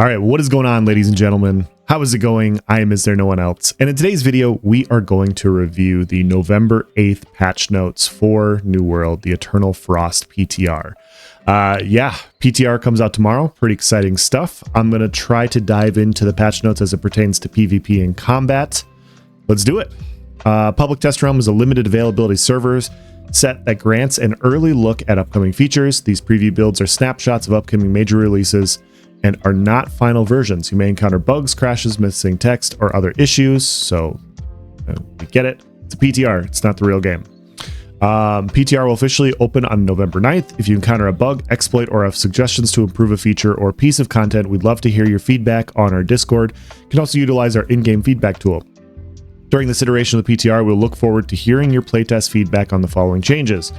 All right, what is going on, ladies and gentlemen? How is it going? I am Is There No One Else? And in today's video, we are going to review the November 8th patch notes for New World, the Eternal Frost PTR. PTR comes out tomorrow. Pretty exciting stuff. I'm going to try to dive into the patch notes as it pertains to PvP and combat. Let's do it. Public Test Realm is a limited availability servers set that grants an early look at upcoming features. These preview builds are snapshots of upcoming major releases and are not final versions. You may encounter bugs, crashes, missing text, or other issues. So we get it. It's a PTR. It's not the real game. PTR will officially open on November 9th. If you encounter a bug, exploit, or have suggestions to improve a feature or piece of content, we'd love to hear your feedback on our Discord. You can also utilize our in-game feedback tool. During this iteration of the PTR, we'll look forward to hearing your playtest feedback on the following changes: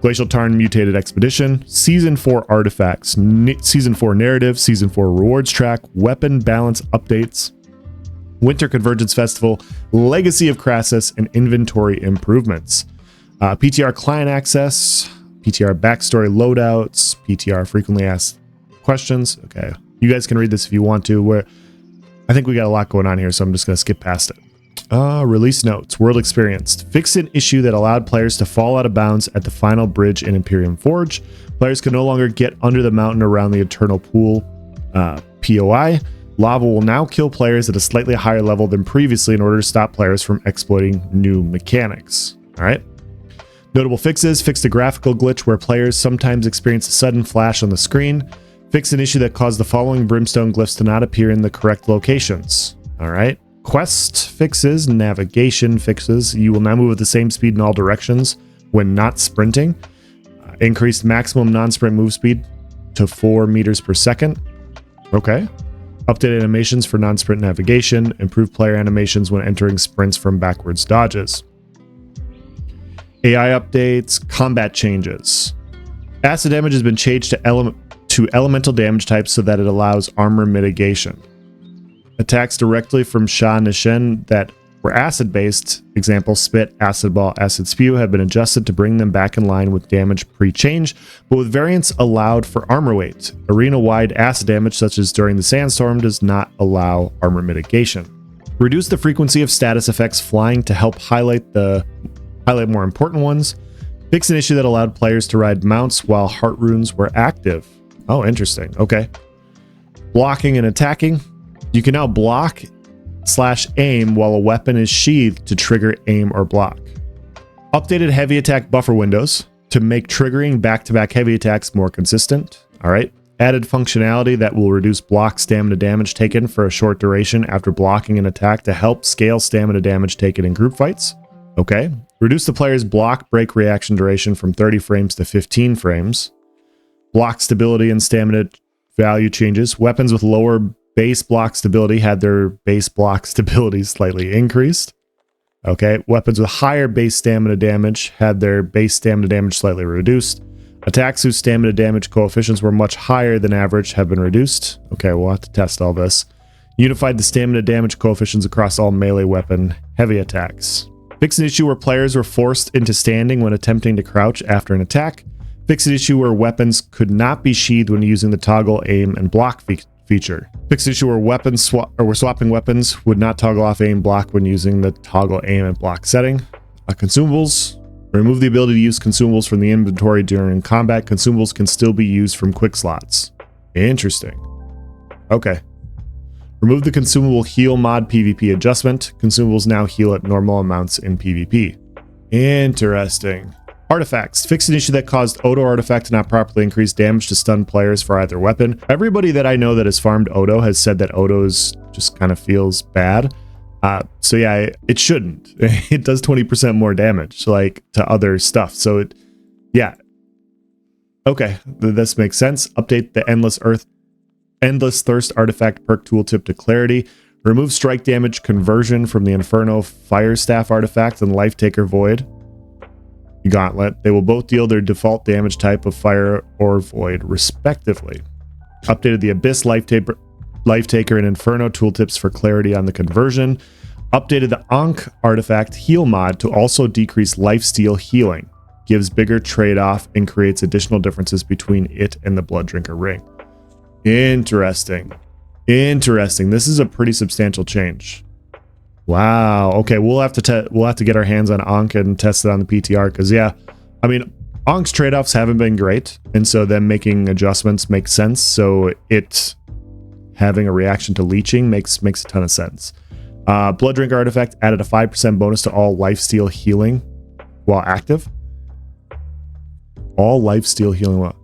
Glacial Tarn Mutated Expedition, Season 4 Artifacts, Season 4 Narrative, Season 4 Rewards Track, Weapon Balance Updates, Winter Convergence Festival, Legacy of Crassus, and Inventory Improvements. PTR Client Access, PTR Backstory Loadouts, PTR Frequently Asked Questions. Okay, you guys can read this if you want to. I think we got a lot going on here, so I'm just going to skip past it. Release notes. World Experienced. Fixed an issue that allowed players to fall out of bounds at the final bridge in Imperium Forge. Players can no longer get under the mountain around the Eternal Pool POI. Lava will now kill players at a slightly higher level than previously in order to stop players from exploiting new mechanics. All right. Notable fixes. Fixed a graphical glitch where players sometimes experience a sudden flash on the screen. Fixed an issue that caused the following brimstone glyphs to not appear in the correct locations. All right. Quest fixes, navigation fixes. You will now move at the same speed in all directions when not sprinting. Increased maximum non-sprint move speed to 4 meters per second. Okay. Updated animations for non-sprint navigation. Improved player animations when entering sprints from backwards dodges. AI updates, combat changes. Acid damage has been changed to elemental damage types so that it allows armor mitigation. Attacks directly from Sha Nishen that were acid-based, example Spit, Acid Ball, Acid Spew, have been adjusted to bring them back in line with damage pre-change, but with variants allowed for armor weight. Arena-wide acid damage, such as during the Sandstorm, does not allow armor mitigation. Reduce the frequency of status effects flying to help highlight more important ones. Fix an issue that allowed players to ride mounts while heart runes were active. Oh, interesting. Okay. Blocking and attacking. You can now block/aim while a weapon is sheathed to trigger aim or block. Updated heavy attack buffer windows to make triggering back-to-back heavy attacks more consistent. All right. Added functionality that will reduce block stamina damage taken for a short duration after blocking an attack to help scale stamina damage taken in group fights. Okay. Reduce the player's block break reaction duration from 30 frames to 15 frames. Block stability and stamina value changes. Weapons with lower base block stability had their base block stability slightly increased. Okay. Weapons with higher base stamina damage had their base stamina damage slightly reduced. Attacks whose stamina damage coefficients were much higher than average have been reduced. Okay, we'll have to test all this. Unified the stamina damage coefficients across all melee weapon heavy attacks. Fix an issue where players were forced into standing when attempting to crouch after an attack. Fix an issue where weapons could not be sheathed when using the toggle aim and block feature. Fix an issue where swapping weapons would not toggle off aim block when using the toggle aim and block setting. Consumables. Remove the ability to use consumables from the inventory during combat. Consumables can still be used from quick slots. Interesting. Okay. Remove the consumable heal mod PvP adjustment. Consumables now heal at normal amounts in PvP. Interesting. Artifacts. Fix an issue that caused Odo artifact to not properly increase damage to stun players for either weapon. Everybody that I know that has farmed Odo has said that Odo's just kind of feels bad. So yeah, it shouldn't. It does 20% more damage, like to other stuff. So yeah. Okay, this makes sense. Update the Endless Thirst artifact perk tooltip to clarity. Remove strike damage conversion from the Inferno Fire Staff artifact and Life Taker Void Gauntlet. They will both deal their default damage type of fire or void, respectively. Updated the Abyss Life Taker and Inferno tooltips for clarity on the conversion. Updated the Ankh artifact heal mod to also decrease lifesteal healing. Gives bigger trade-off and creates additional differences between it and the Blood Drinker ring. Interesting. Interesting. This is a pretty substantial change. Wow. Okay, we'll have to get our hands on Ankh and test it on the PTR because yeah, I mean Ankh's trade-offs haven't been great, and so them making adjustments makes sense. So it having a reaction to leeching makes a ton of sense. Blood Drink artifact added a 5% bonus to all lifesteal healing while active. All lifesteal healing while.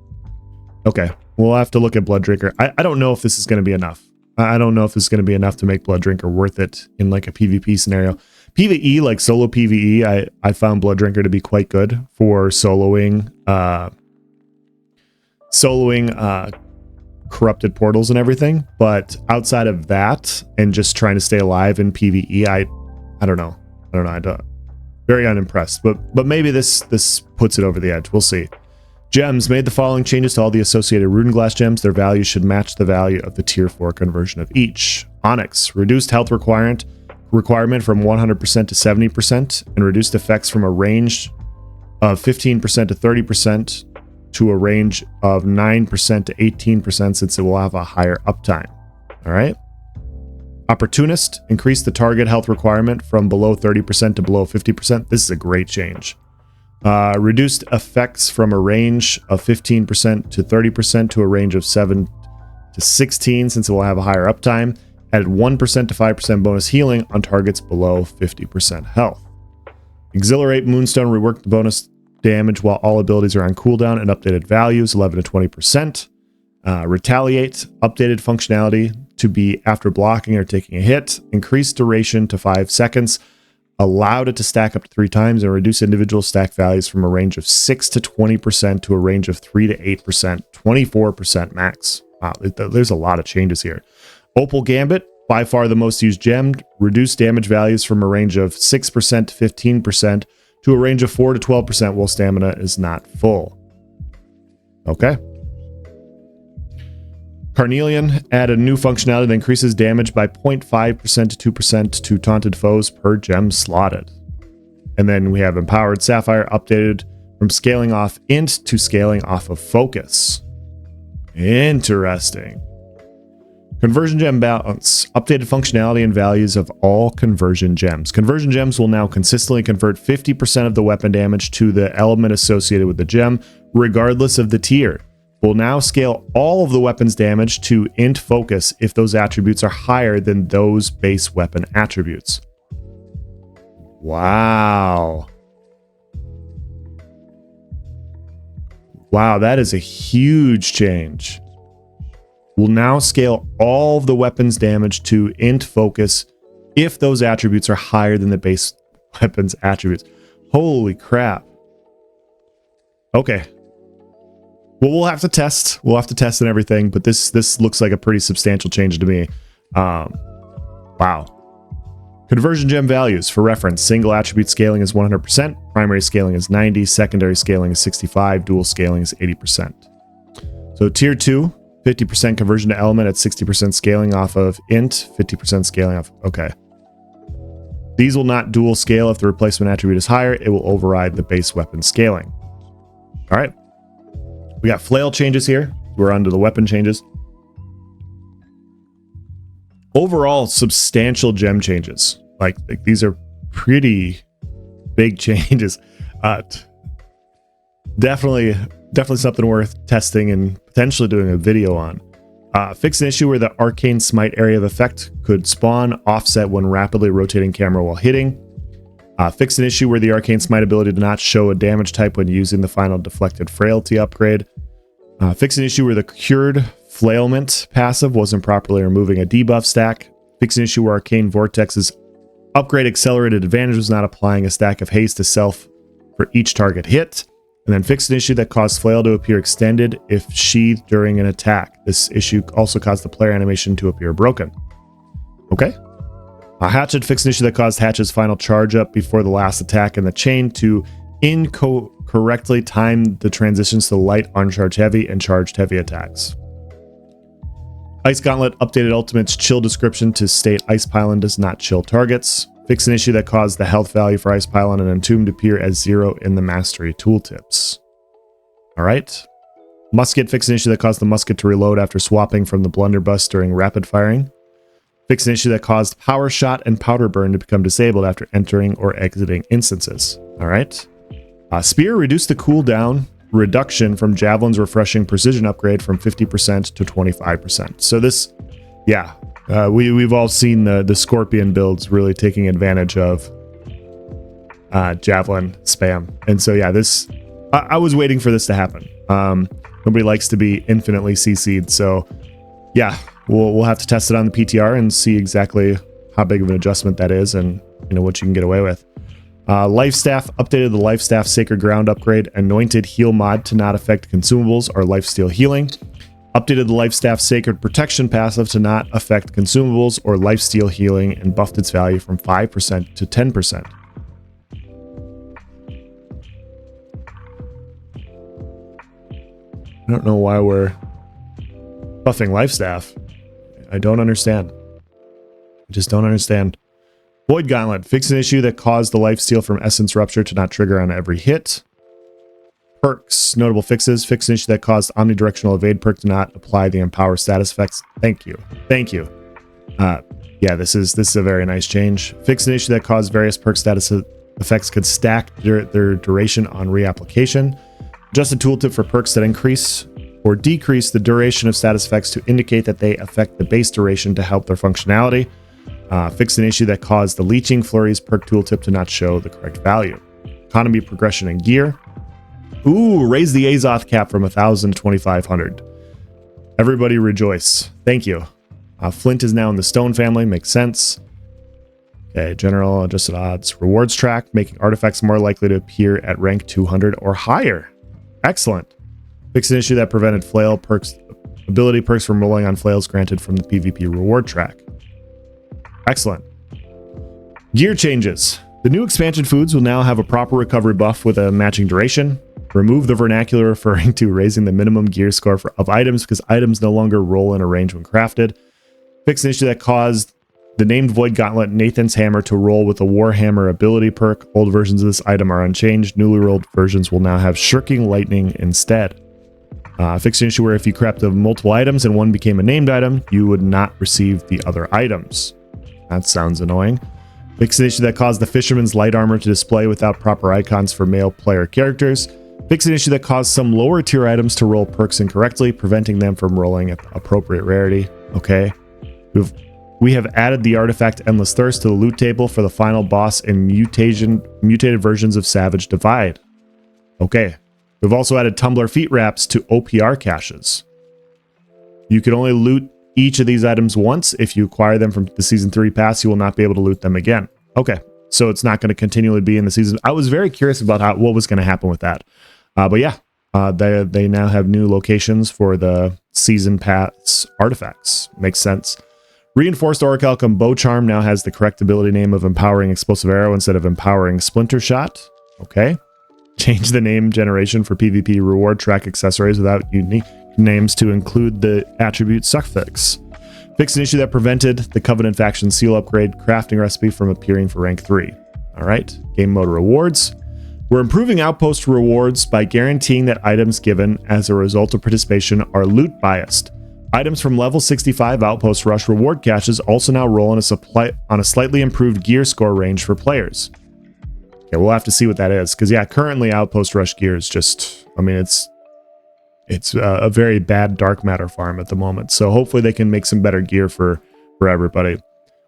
Okay, we'll have to look at Blood Drinker. I don't know if this is going to be enough. I don't know if this is going to be enough to make Blood Drinker worth it in like a PvP scenario. PvE, like solo PvE, I found Blood Drinker to be quite good for soloing corrupted portals and everything. But outside of that, and just trying to stay alive in PvE, I don't know. Very unimpressed. But maybe this puts it over the edge. We'll see. Gems made the following changes to all the associated Rune Glass gems. Their value should match the value of the tier 4 conversion of each. Onyx reduced health requirement from 100% to 70% and reduced effects from a range of 15% to 30% to a range of 9% to 18% since it will have a higher uptime. All right. Opportunist increased the target health requirement from below 30% to below 50%. This is a great change. Reduced effects from a range of 15% to 30% to a range of 7 to 16 since it will have a higher uptime. Added 1% to 5% bonus healing on targets below 50% health. Exhilarate Moonstone reworked the bonus damage while all abilities are on cooldown and updated values 11 to 20%. Retaliate updated functionality to be after blocking or taking a hit. Increased duration to 5 seconds. Allowed it to stack up to 3 times and reduce individual stack values from a range of 6 to 20% to a range of 3 to 8%, 24% max. Wow, there's a lot of changes here. Opal Gambit, by far the most used gem, reduced damage values from a range of 6% to 15% to a range of 4 to 12% while stamina is not full. Okay. Carnelian added new functionality that increases damage by 0.5% to 2% to taunted foes per gem slotted. And then we have Empowered Sapphire updated from scaling off int to scaling off of focus. Interesting. Conversion gem balance. Updated functionality and values of all conversion gems. Conversion gems will now consistently convert 50% of the weapon damage to the element associated with the gem, regardless of the tier. Will now scale all of the weapon's damage to int focus if those attributes are higher than those base weapon attributes. Wow. Wow, that is a huge change. Will now scale all of the weapon's damage to int focus if those attributes are higher than the base weapon's attributes. Holy crap. Okay. Well, we'll have to test. We'll have to test and everything, but this looks like a pretty substantial change to me. Wow. Conversion gem values. For reference, single attribute scaling is 100%, primary scaling is 90%, secondary scaling is 65%, dual scaling is 80%. So tier 2, 50% conversion to element at 60% scaling off of int, 50% scaling off. Okay. These will not dual scale if the replacement attribute is higher. It will override the base weapon scaling. All right. We got flail changes here. We're on to the weapon changes. Overall, substantial gem changes. Like these are pretty big changes. Definitely something worth testing and potentially doing a video on. Fix an issue where the arcane smite area of effect could spawn offset when rapidly rotating camera while hitting. Fix an issue where the arcane smite ability did not show a damage type when using the final deflected frailty upgrade. Fix an issue where the cured flailment passive wasn't properly removing a debuff stack. Fix an issue where arcane vortex's upgrade accelerated advantage was not applying a stack of haste to self for each target hit. And then fix an issue that caused flail to appear extended if sheathed during an attack. This issue also caused the player animation to appear broken. Okay. Hatchet fixed an issue that caused Hatchet's final charge up before the last attack in the chain to incorrectly time the transitions to light, uncharged heavy, and charged heavy attacks. Ice Gauntlet updated Ultimate's chill description to state Ice Pylon does not chill targets. Fix an issue that caused the health value for Ice Pylon and Entomb to appear as 0 in the Mastery tooltips. Alright. Musket, fix an issue that caused the musket to reload after swapping from the blunderbuss during rapid firing. Fix an issue that caused power shot and powder burn to become disabled after entering or exiting instances. All right. Spear, reduce the cooldown reduction from Javelin's refreshing precision upgrade from 50% to 25%. So this, yeah, we've all seen the Scorpion builds really taking advantage of Javelin spam. And so, yeah, this, I was waiting for this to happen. Nobody likes to be infinitely CC'd. So, yeah, we'll have to test it on the PTR and see exactly how big of an adjustment that is and, you know, what you can get away with. Life Staff, updated the Life Staff Sacred Ground upgrade, Anointed Heal mod to not affect consumables or lifesteal healing. Updated the Life Staff Sacred Protection passive to not affect consumables or lifesteal healing and buffed its value from 5% to 10%. I don't know why we're buffing Life Staff. I don't understand. I just don't understand. Void Gauntlet, fix an issue that caused the lifesteal from Essence Rupture to not trigger on every hit. Perks, notable fixes, fix an issue that caused Omnidirectional Evade perk to not apply the Empower status effects. Thank you. Thank you. Yeah, this is a very nice change. Fix an issue that caused various perk status effects could stack their duration on reapplication. Adjust a tooltip for perks that increase or decrease the duration of status effects to indicate that they affect the base duration to help their functionality. Fix an issue that caused the Leeching Flurries perk tooltip to not show the correct value. Economy progression and gear. Ooh, raise the Azoth cap from 1,000 to 2,500. Everybody rejoice. Thank you. Flint is now in the Stone family. Makes sense. Okay, general adjusted odds. Rewards track, making artifacts more likely to appear at rank 200 or higher. Excellent. Fix an issue that prevented flail perks, ability perks from rolling on flails granted from the PvP reward track. Excellent. Gear changes. The new expansion foods will now have a proper recovery buff with a matching duration. Remove the vernacular referring to raising the minimum gear score of items because items no longer roll in a range when crafted. Fix an issue that caused the named Void Gauntlet Nathan's Hammer to roll with a Warhammer ability perk. Old versions of this item are unchanged. Newly rolled versions will now have Shirking Lightning instead. Fix an issue where if you crafted multiple items and one became a named item, you would not receive the other items. That sounds annoying. Fix an issue that caused the Fisherman's Light Armor to display without proper icons for male player characters. Fix an issue that caused some lower tier items to roll perks incorrectly, preventing them from rolling at the appropriate rarity. Okay. We have added the artifact Endless Thirst to the loot table for the final boss in mutated versions of Savage Divide. Okay. We've also added Tumbler Feet Wraps to OPR caches. You can only loot each of these items once. If you acquire them from the Season 3 pass, you will not be able to loot them again. Okay. So it's not going to continually be in the season. I was very curious about what was going to happen with that. But yeah, they now have new locations for the season pass artifacts. Makes sense. Reinforced Orichalcum Bow Charm now has the correct ability name of Empowering Explosive Arrow instead of Empowering Splinter Shot. Okay. Change the name generation for PvP reward track accessories without unique names to include the attribute suffix. Fix an issue that prevented the Covenant Faction Seal upgrade crafting recipe from appearing for rank 3. All right. Game mode rewards. We're improving outpost rewards by guaranteeing that items given as a result of participation are loot biased. Items from level 65 Outpost Rush reward caches also now roll on a slightly improved gear score range for players. Okay, we'll have to see what that is, because yeah, currently Outpost Rush gear is just, I mean, it's a very bad dark matter farm at the moment. So hopefully they can make some better gear for everybody.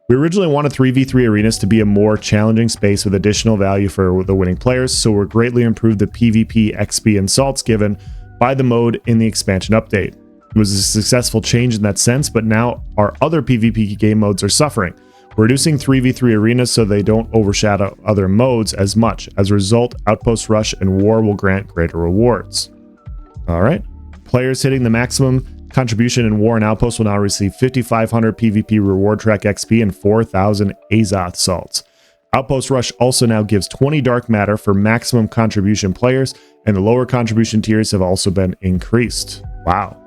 We originally wanted 3v3 arenas to be a more challenging space with additional value for the winning players, so we're greatly improved the PvP XP and salts given by the mode in the expansion update. It was a successful change in that sense, but now our other PvP game modes are suffering. We're reducing 3v3 arenas so they don't overshadow other modes as much. As a result, Outpost Rush and War will grant greater rewards. Alright. Players hitting the maximum contribution in War and Outpost will now receive 5,500 PvP reward track XP and 4,000 Azoth salts. Outpost Rush also now gives 20 dark matter for maximum contribution players, and the lower contribution tiers have also been increased. Wow.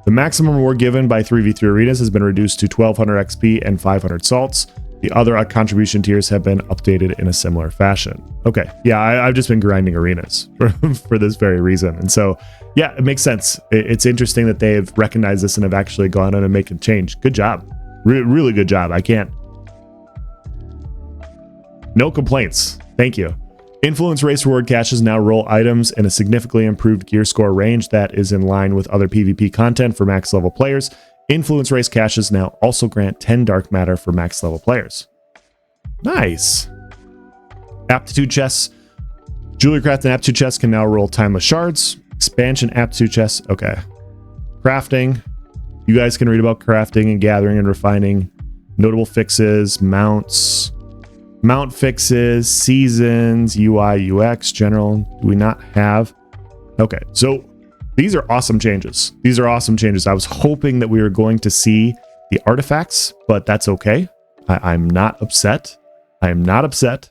The maximum reward given by 3v3 arenas has been reduced to 1,200 XP and 500 salts. The other contribution tiers have been updated in a similar fashion. Okay, yeah, I've just been grinding arenas for this very reason. And so, yeah, it makes sense. It's interesting that they've recognized this and have actually gone on and make a change. Good job. Really good job. I can't. No complaints. Thank you. Influence race reward caches now roll items in a significantly improved gear score range that is in line with other PvP content for max level players. Influence race caches now also grant 10 dark matter for max level players. Nice. Aptitude chests. Theorycrafting aptitude chests can now roll timeless shards. Expansion aptitude chests. Okay. Crafting. You guys can read about crafting and gathering and refining. Notable fixes, mounts, mount fixes, seasons, UI, UX, general. Do we not have? Okay. So these are awesome changes. These are awesome changes. I was hoping that we were going to see the artifacts, but that's okay. I'm not upset. I am not upset.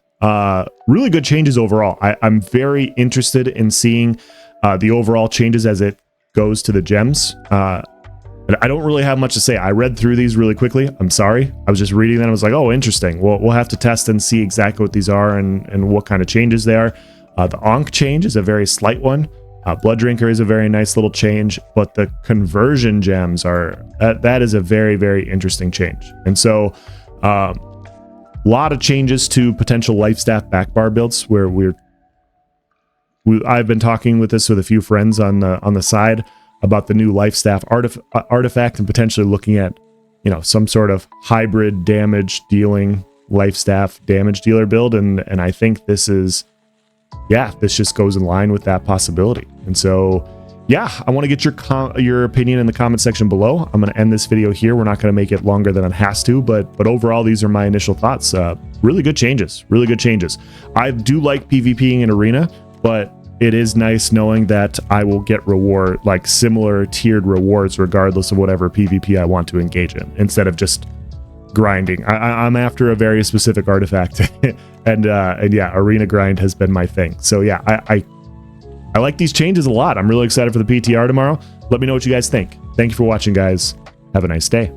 Really good changes overall. I'm very interested in seeing the overall changes as it goes to the gems. But I don't really have much to say. I read through these really quickly. I'm sorry. I was just reading them. I was like, oh, interesting. Well, we'll have to test and see exactly what these are and what kind of changes they are. The Ankh change is a very slight one. Blood Drinker is a very nice little change, but the conversion gems are, that is a very, very interesting change. And so a lot of changes to potential life staff backbar builds where I've been talking with this with a few friends on the side about the new life staff artifact and potentially looking at, you know, some sort of hybrid damage dealing life staff damage dealer build. And I think this is, yeah, this just goes in line with that possibility. And so, yeah, I want to get your opinion in the comment section below. I'm going to end this video here. We're not going to make it longer than it has to, but overall, these are my initial thoughts. Really good changes, really good changes. I do like PvPing in arena, but it is nice knowing that I will get reward, like similar tiered rewards, regardless of whatever PvP I want to engage in, instead of just grinding. I'm after a very specific artifact, and yeah, arena grind has been my thing. So yeah, I like these changes a lot. I'm really excited for the PTR tomorrow. Let me know what you guys think. Thank you for watching, guys. Have a nice day.